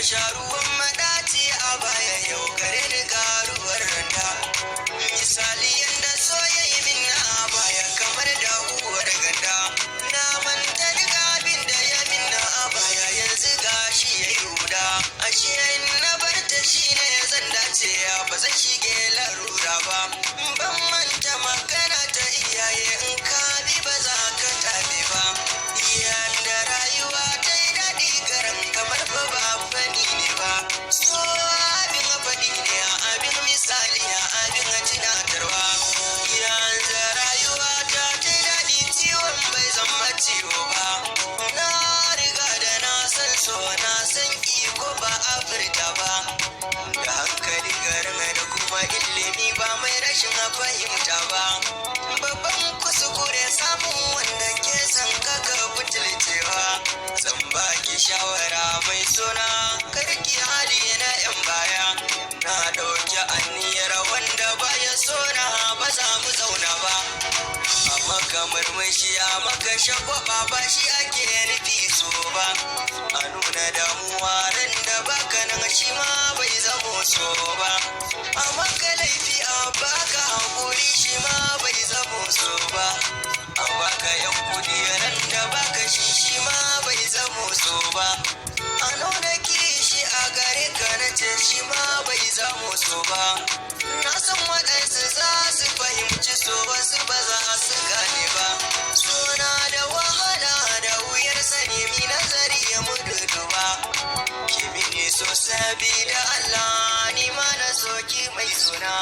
sha ruwan madaci a baya yau gare ni garuwar randa. Misali yanda so ya yi min na baya kamar da uwar ganda. Na manta duk abin da ya min na baya yanzu gashi ya yi huda. Ashe na bar ta shi ne zan dace ba zan shige larura ba. Ban manta magana ta iyaye in ka bi ba za ka tabe ba. Yanda rayuwa ta yi daɗi garan kamar ba fani ne ba. So abin faɗi ne abin misali abin tunatarwa. Yanzu rayuwa ta yi daɗi ciwon bai zama ciwo ba. Na riga da na san so na san iko ba a furta ba. Da hankali garin da kuma ilimi ba mai rashin fahimta ba. Babban kuskure samun wanda ke san kaga butulcewa. Zan baki shawara mai suna karki hali na yan baya. Na ɗauki aniyar wanda baya sona ba za mu zauna ba. A maka murmushi a maka shagwaba ba shi ake nufi so ba. A nuna damuwa ran da baka nan shi ma bai zamo so ba. A maka laifi a baka haƙuri shi ma bai zamo so ba. A baka yan kudi ran da baka shi ma bai zamo so ba. A nuna kishi a gare ka na ce shi ma bai zamo so ba. Na san waɗansu za su fahimci so wasu ba za su gane ba. Sona da wahala da wuyar sani mi nazari ya mududu ba. Kimi ne so sabida Allah ni ma na soki mai suna.